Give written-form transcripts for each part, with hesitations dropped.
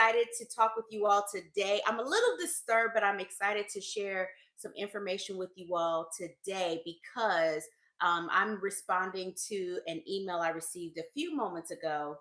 excited to talk with you all today. I'm a little disturbed, but I'm excited to share some information with you all today because I'm responding to an email I received a few moments ago.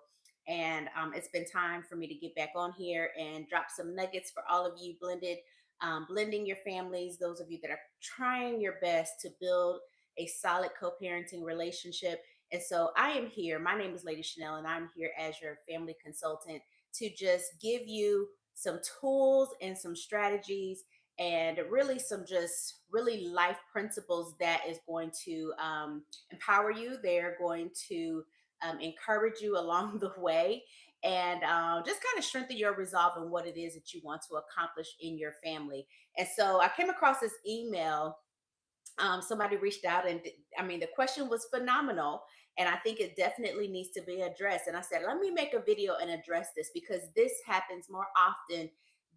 And it's been time for me to get back on here and drop some nuggets for all of you blending your families, those of you that are trying your best to build a solid co-parenting relationship. And so I am here. My name is Lady Shanelle, and I'm here as your family consultant to just give you some tools and some strategies and really some just really life principles that is going to empower you. They're going to encourage you along the way and just kind of strengthen your resolve in what it is that you want to accomplish in your family. And so I came across this email. Somebody reached out, and I mean, the question was phenomenal, and I think it definitely needs to be addressed. And I said, let me make a video and address this because this happens more often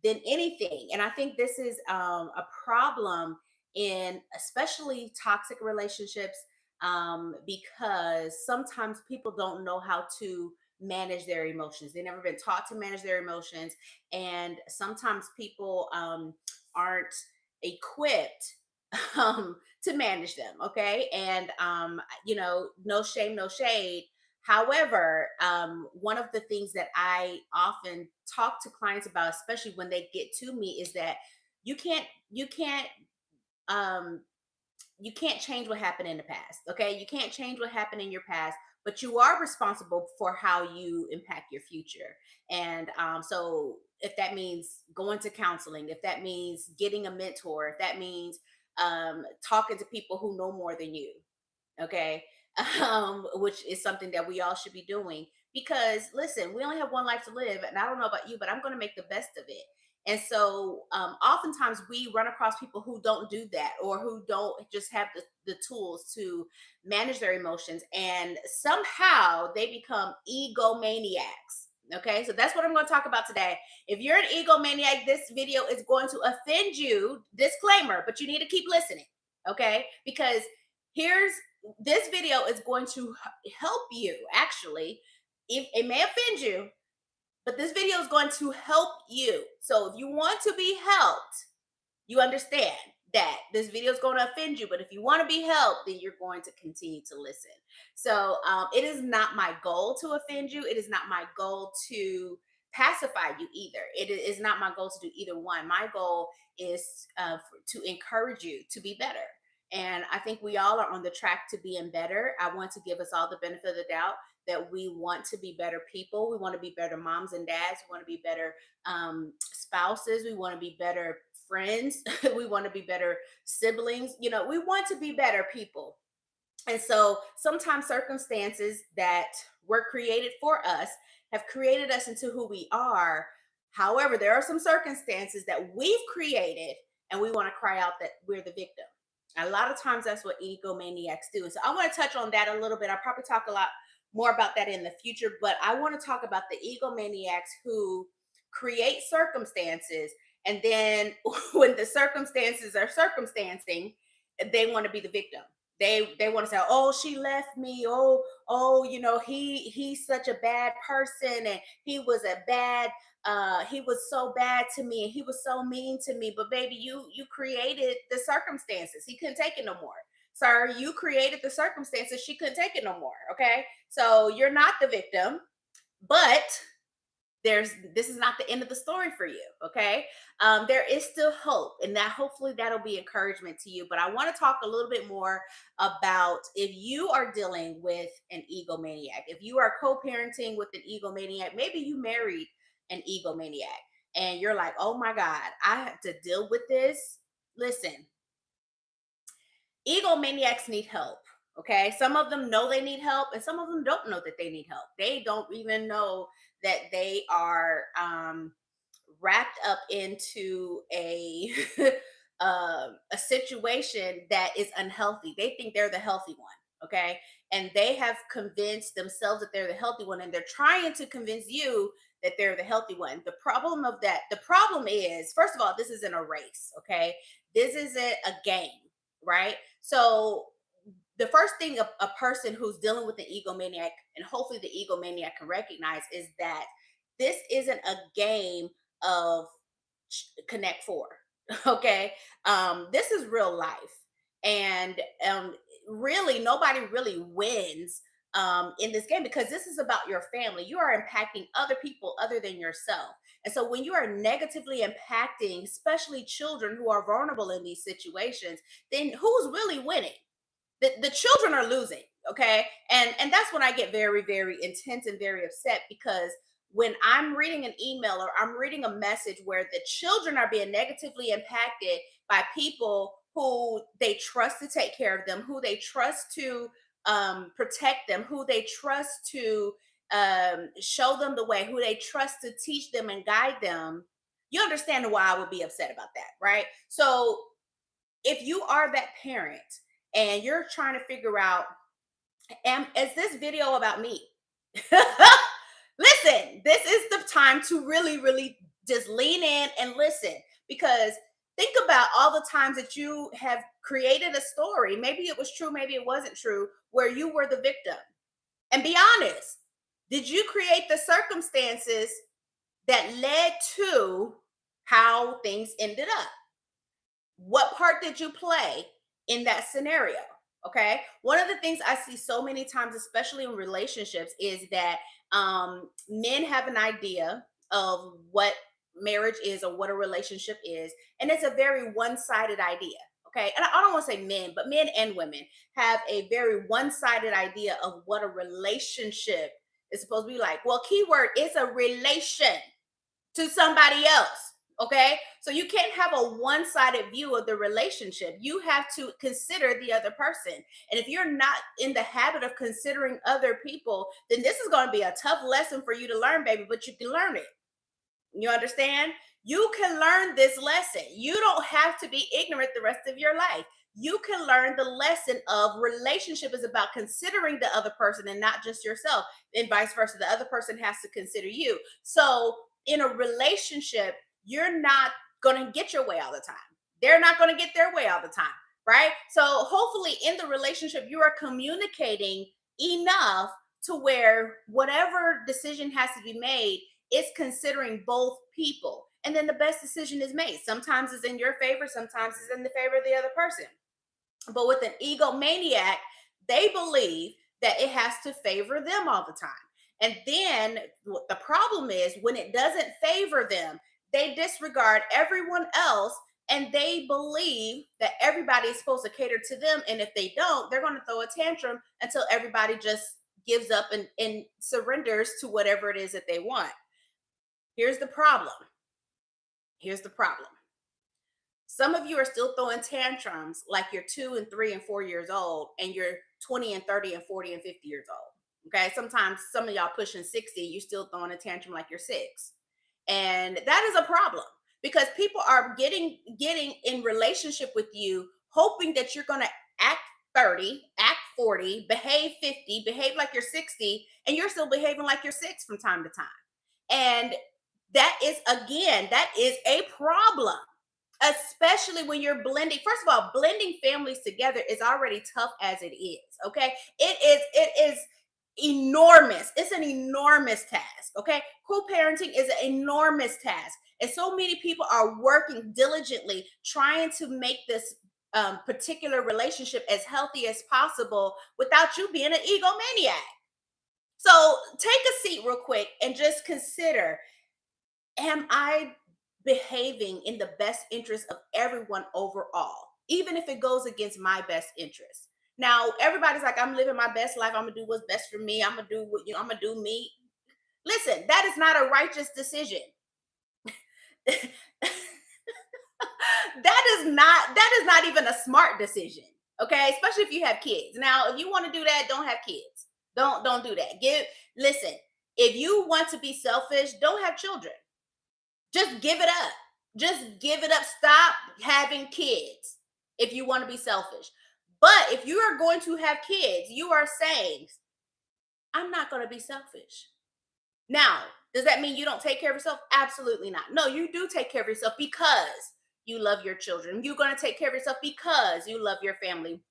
than anything. And I think this is a problem in especially toxic relationships, because sometimes people don't know how to manage their emotions. They've never been taught to manage their emotions, and sometimes people aren't equipped to manage them. Okay. And, no shame, no shade. However, one of the things that I often talk to clients about, especially when they get to me, is that you can't, you can't, um, you can't change what happened in the past. Okay. You can't change what happened in your past, but you are responsible for how you impact your future. And so if that means going to counseling, if that means getting a mentor, if that means talking to people who know more than you, okay, which is something that we all should be doing. Because listen, we only have one life to live, and I don't know about you, but I'm going to make the best of it. And so, oftentimes we run across people who don't do that, or who don't just have the tools to manage their emotions, and somehow they become egomaniacs. Okay, so that's what I'm going to talk about today. If you're an egomaniac, this video is going to offend you. Disclaimer, but you need to keep listening. Okay, because here's this video is going to help you actually. If it may offend you, but this video is going to help you. So if you want to be helped, you understand that this video is going to offend you. But if you want to be helped, then you're going to continue to listen. So it is not my goal to offend you. It is not my goal to pacify you either. It is not my goal to do either one. My goal is to encourage you to be better. And I think we all are on the track to being better. I want to give us all the benefit of the doubt that we want to be better people. We want to be better moms and dads. We want to be better spouses. We want to be better friends. We want to be better siblings. We want to be better people. And so sometimes circumstances that were created for us have created us into who we are. However, there are some circumstances that we've created, and we want to cry out that we're the victim. A lot of times that's what egomaniacs do. And so I want to touch on that a little bit. I'll probably talk a lot more about that in the future, but I want to talk about the egomaniacs who create circumstances, and then when the circumstances are circumstancing, they want to be the victim. They want to say, oh, she left me, oh, he's such a bad person, and he was so bad to me, and he was so mean to me. But baby, you created the circumstances. He couldn't take it no more. Sir, you created the circumstances. She couldn't take it no more. Okay, so you're not the victim, but this is not the end of the story for you. Okay, there is still hope, and that hopefully that'll be encouragement to you. But I want to talk a little bit more about if you are dealing with an egomaniac, if you are co-parenting with an egomaniac. Maybe you married an egomaniac and you're like, oh my god, I have to deal with this. Listen, egomaniacs need help. Okay, some of them know they need help, and some of them don't know that they need help. They don't even know that they are wrapped up into a situation that is unhealthy. They think they're the healthy one. Okay, and they have convinced themselves that they're the healthy one, and they're trying to convince you that they're the healthy one. The problem is, first of all, this isn't a race. Okay, this isn't a game, right? So the first thing a person who's dealing with an egomaniac, and hopefully the egomaniac can recognize, is that this isn't a game of Connect Four. Okay, this is real life, and really nobody really wins in this game, because this is about your family. You are impacting other people other than yourself. And so when you are negatively impacting, especially children who are vulnerable in these situations, then who's really winning? The children are losing. Okay, and that's when I get very, very intense and very upset, because when I'm reading an email or I'm reading a message where the children are being negatively impacted by people who they trust to take care of them, who they trust to protect them, who they trust to show them the way, who they trust to teach them and guide them, you understand why I would be upset about that, right? So if you are that parent and you're trying to figure out, is this video about me? Listen, this is the time to really, really just lean in and listen, because think about all the times that you have created a story. Maybe it was true, maybe it wasn't true, where you were the victim. And be honest, did you create the circumstances that led to how things ended up? What part did you play in that scenario? Okay. One of the things I see so many times, especially in relationships, is that men have an idea of what marriage is or what a relationship is. And it's a very one sided idea. Okay. And I don't want to say men, but men and women have a very one sided idea of what a relationship is supposed to be like. Well, keyword is a relation to somebody else. Okay. So you can't have a one sided view of the relationship. You have to consider the other person. And if you're not in the habit of considering other people, then this is going to be a tough lesson for you to learn, baby, but you can learn it. You understand? You can learn this lesson. You don't have to be ignorant the rest of your life. You can learn the lesson of relationship is about considering the other person and not just yourself, and vice versa. The other person has to consider you. So in a relationship, you're not going to get your way all the time. They're not going to get their way all the time, right? So hopefully in the relationship, you are communicating enough to where whatever decision has to be made, it's considering both people. And then the best decision is made. Sometimes it's in your favor, sometimes it's in the favor of the other person. But with an egomaniac, they believe that it has to favor them all the time. And then the problem is when it doesn't favor them, they disregard everyone else, and they believe that everybody is supposed to cater to them. And if they don't, they're going to throw a tantrum until everybody just gives up and surrenders to whatever it is that they want. Here's the problem. Here's the problem. Some of you are still throwing tantrums like you're 2 and 3 and 4 years old, and you're 20 and 30 and 40 and 50 years old. Okay. Sometimes some of y'all pushing 60, you're still throwing a tantrum like you're 6. And that is a problem, because people are getting in relationship with you, hoping that you're going to act 30, act 40, behave 50, behave like you're 60, and you're still behaving like you're 6 from time to time. And that is, again, that is a problem, especially when you're blending. First of all, blending families together is already tough as it is. Okay. It is enormous. It's an enormous task. Okay. Co-parenting is an enormous task. And so many people are working diligently trying to make this particular relationship as healthy as possible without you being an egomaniac. So take a seat real quick and just consider, am I behaving in the best interest of everyone overall, even if it goes against my best interest? Now, everybody's like, I'm living my best life. I'm gonna do what's best for me. I'm gonna do what I'm gonna do me. Listen, that is not a righteous decision. That is not even a smart decision. Okay, especially if you have kids. Now, if you want to do that, don't have kids. Don't do that. Listen, if you want to be selfish, don't have children. Just give it up. Just give it up. Stop having kids if you want to be selfish. But if you are going to have kids, you are saying, I'm not going to be selfish. Now, does that mean you don't take care of yourself? Absolutely not. No, you do take care of yourself because you love your children. You're going to take care of yourself because you love your family.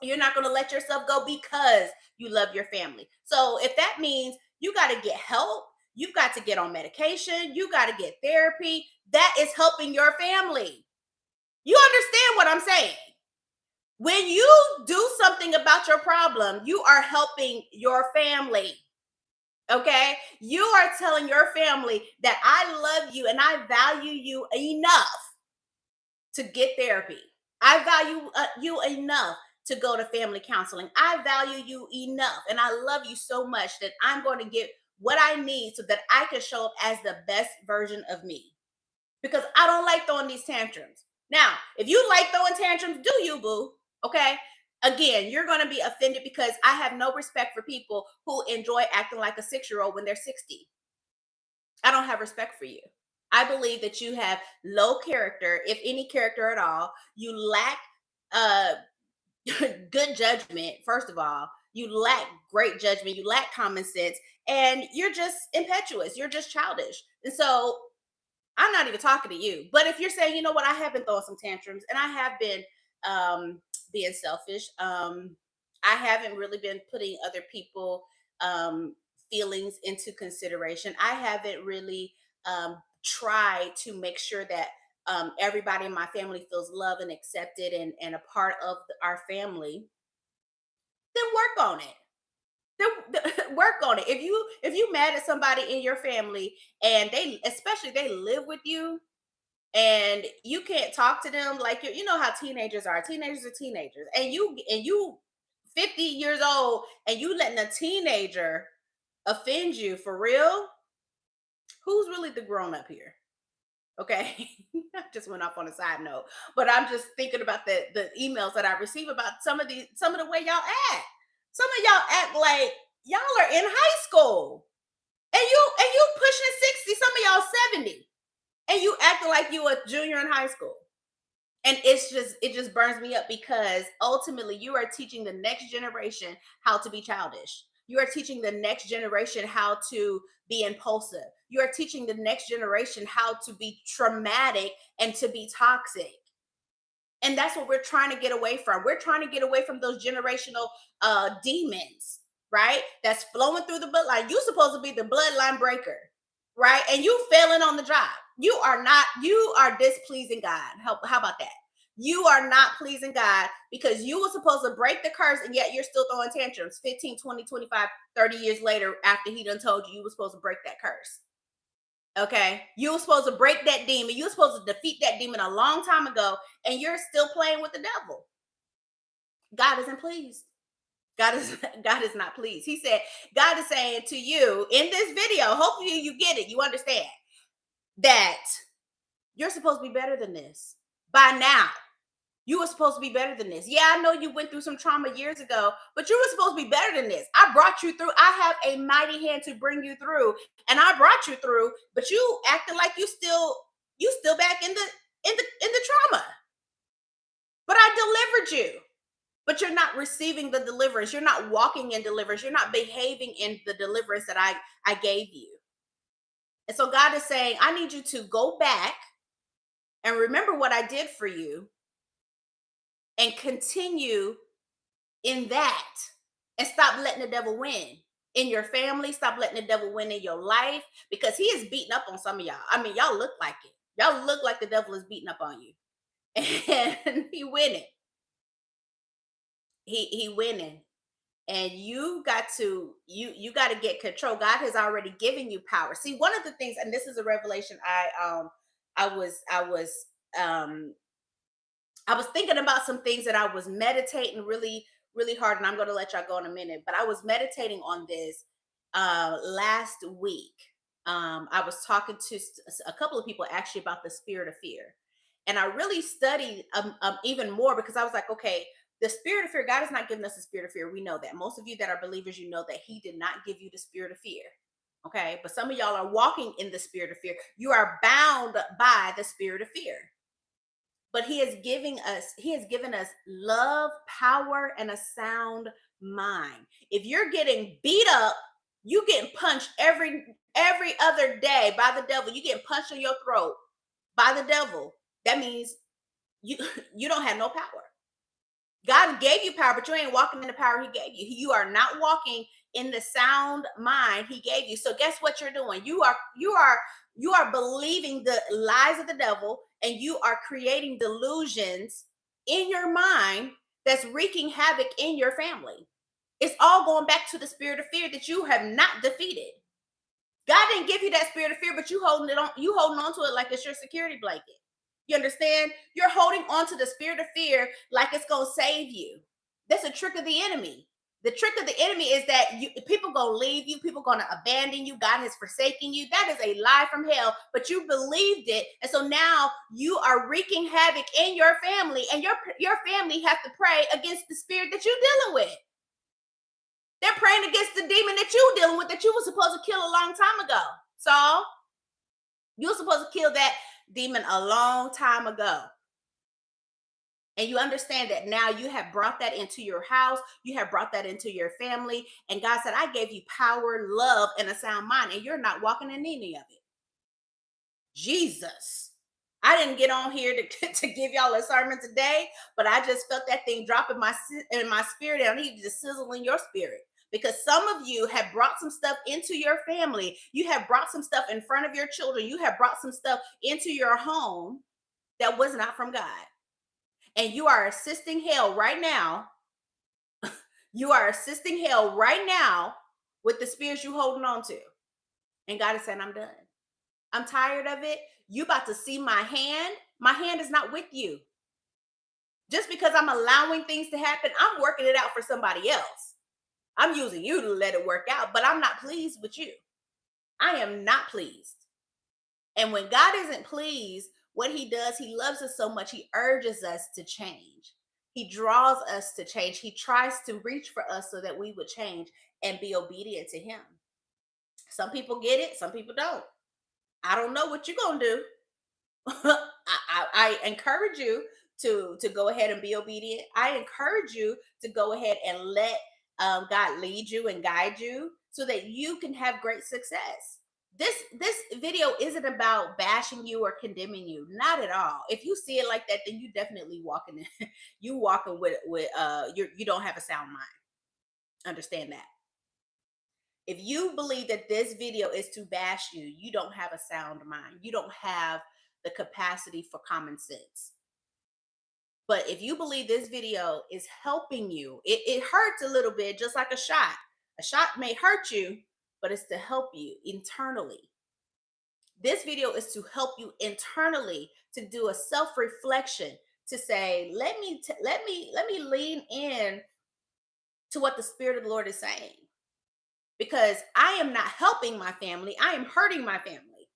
You're not going to let yourself go because you love your family. So if that means you got to get help, You've got to get on medication. You got to get therapy. That is helping your family. You understand what I'm saying? When you do something about your problem, you are helping your family. Okay? You are telling your family that I love you and I value you enough to get therapy. I value you enough to go to family counseling. I value you enough and I love you so much that I'm going to get what I need so that I can show up as the best version of me. Because I don't like throwing these tantrums. Now, if you like throwing tantrums, do you, boo? Okay? Again, you're going to be offended because I have no respect for people who enjoy acting like a 6-year-old when they're 60. I don't have respect for you. I believe that you have low character, if any character at all. You lack uh good judgment, first of all. You lack great judgment, you lack common sense, and you're just impetuous. You're just childish. And so I'm not even talking to you. But if you're saying, you know what, I have been throwing some tantrums and I have been being selfish. I haven't really been putting other people feelings into consideration. I haven't really tried to make sure that everybody in my family feels loved and accepted and a part of our family. Then work on it. Work on it. If you mad at somebody in your family and they, especially they live with you, and you can't talk to them like you know how teenagers are. Teenagers are teenagers, and you 50 years old and you letting a teenager offend you for real. Who's really the grown up here? Okay. I just went off on a side note, but I'm just thinking about the emails that I receive about some of the way y'all act. Some of y'all act like y'all are in high school, and you pushing 60. Some of y'all 70, and you acting like you a junior in high school. And it just burns me up because ultimately you are teaching the next generation how to be childish. You are teaching the next generation how to be impulsive. You are teaching the next generation how to be traumatic and to be toxic. And that's what we're trying to get away from. We're trying to get away from those generational demons, right? That's flowing through the bloodline. You're supposed to be the bloodline breaker, right? And you failing on the job. You are not, you are displeasing God. How about that? You are not pleasing God because you were supposed to break the curse and yet you're still throwing tantrums 15, 20, 25, 30 years later after he done told you were supposed to break that curse. Okay. You were supposed to break that demon. You were supposed to defeat that demon a long time ago, and you're still playing with the devil. God isn't pleased. God is God is not pleased. He said, God is saying to you in this video, hopefully you get it, you understand that you're supposed to be better than this by now. You were supposed to be better than this. Yeah, I know you went through some trauma years ago, but you were supposed to be better than this. I brought you through. I have a mighty hand to bring you through, and I brought you through. But you acting like you still back in the trauma. But I delivered you. But you're not receiving the deliverance. You're not walking in deliverance. You're not behaving in the deliverance that I gave you. And so God is saying, I need you to go back and remember what I did for you and continue in that and stop letting the devil win in your family. Stop letting the devil win in your life because he is beating up on some of y'all. I mean, y'all look like it. Y'all look like the devil is beating up on you. And he winning. He winning. And you got to get control. God has already given you power. See, one of the things, and this is a revelation um I was thinking about some things that I was meditating really, really hard, and I'm going to let y'all go in a minute. But I was meditating on this last week. I was talking to a couple of people actually about the spirit of fear, and I really studied even more because I was like, okay, the spirit of fear. God has not given us the spirit of fear. We know that. Most of you that are believers, you know that He did not give you the spirit of fear. Okay, but some of y'all are walking in the spirit of fear. You are bound by the spirit of fear. But he has given us love, power, and a sound mind. If you're getting beat up, you getting punched every other day by the devil. You getting punched in your throat by the devil. That means you you don't have no power. God gave you power, but you ain't walking in the power he gave you. You are not walking in the sound mind he gave you. So guess what you're doing? You are believing the lies of the devil, and you are creating delusions in your mind that's wreaking havoc in your family. It's all going back to the spirit of fear that you have not defeated. God didn't give you that spirit of fear, but you holding on to it like it's your security blanket. You understand? You're holding on to the spirit of fear like it's gonna save you. That's a trick of the enemy. The trick of the enemy is that people gonna leave you, people gonna abandon you, God has forsaken you. That is a lie from hell, but you believed it, and so now you are wreaking havoc in your family, and your family have to pray against the spirit that you're dealing with. They're praying against the demon that you're dealing with, that you were supposed to kill a long time ago. So you were supposed to kill that demon a long time ago. And you understand that now you have brought that into your house, you have brought that into your family. And God said, I gave you power, love, and a sound mind, and you're not walking in any of it. Jesus. I didn't get on here to give y'all a sermon today, but I just felt that thing drop in my spirit, and I need to sizzle in your spirit. Because some of you have brought some stuff into your family. You have brought some stuff in front of your children. You have brought some stuff into your home that was not from God. And you are assisting hell right now. You are assisting hell right now with the spirits you holding on to. And God is saying, I'm done. I'm tired of it. You about to see my hand. My hand is not with you. Just because I'm allowing things to happen, I'm working it out for somebody else. I'm using you to let it work out, but I'm not pleased with you. I am not pleased. And when God isn't pleased, what he does, he loves us so much, he urges us to change. He draws us to change. He tries to reach for us so that we would change and be obedient to him. Some people get it, some people don't. I don't know what you're going to do. I encourage you to go ahead and be obedient. I encourage you to go ahead and let God lead you and guide you so that you can have great success. This video isn't about bashing you or condemning you, not at all. If you see it like that, then you definitely walking you walking with you don't have a sound mind. Understand that. If you believe that this video is to bash you, you don't have a sound mind. You don't have the capacity for common sense. But if you believe this video is helping you, it hurts a little bit, just like a shot. A shot may hurt you, but it's to help you internally. This video is to help you internally to do a self-reflection, to say, let me lean in to what the Spirit of the Lord is saying. Because I am not helping my family, I am hurting my family.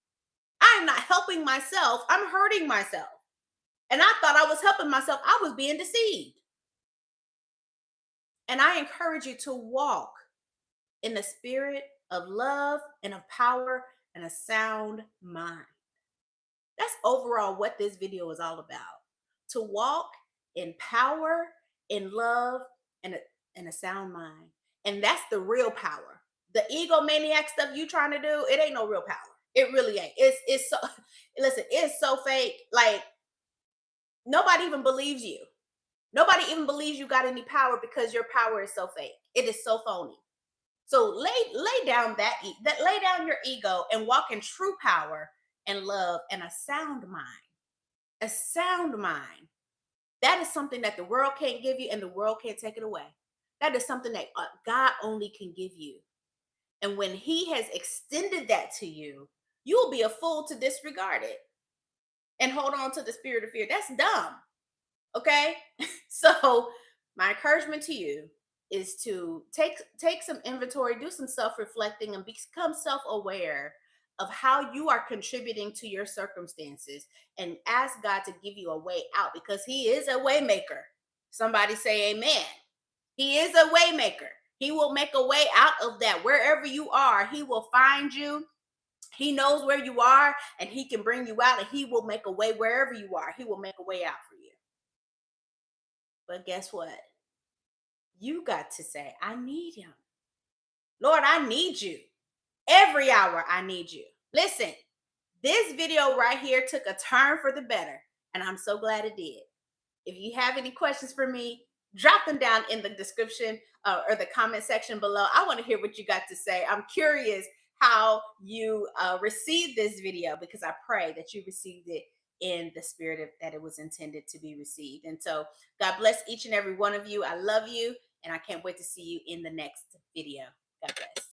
I am not helping myself, I'm hurting myself. And I thought I was helping myself, I was being deceived. And I encourage you to walk in the spirit of love and of power and a sound mind. That's overall what this video is all about. To walk in power, in love, and a sound mind. And that's the real power. The egomaniac stuff you trying to do, it ain't no real power. It really ain't. It's so, listen, it's so fake. Like, nobody even believes you. Nobody even believes you got any power because your power is so fake. It is so phony. So lay down lay down your ego and walk in true power and love and a sound mind. A sound mind. That is something that the world can't give you, and the world can't take it away. That is something that God only can give you. And when he has extended that to you, you will be a fool to disregard it and hold on to the spirit of fear. That's dumb. Okay? So my encouragement to you is to take some inventory, do some self-reflecting, and become self-aware of how you are contributing to your circumstances, and ask God to give you a way out, because he is a way maker. Somebody say amen. He is a way maker. He will make a way out of that. Wherever you are, he will find you. He knows where you are, and he can bring you out, and he will make a way wherever you are. He will make a way out for you. But guess what? You got to say, I need him. Lord, I need you. Every hour I need you. Listen, this video right here took a turn for the better, and I'm so glad it did. If you have any questions for me, drop them down in the description or the comment section below. I want to hear what you got to say. I'm curious how you received this video, because I pray that you received it in the spirit of, that it was intended to be received. And so God bless each and every one of you. I love you, and I can't wait to see you in the next video. God bless.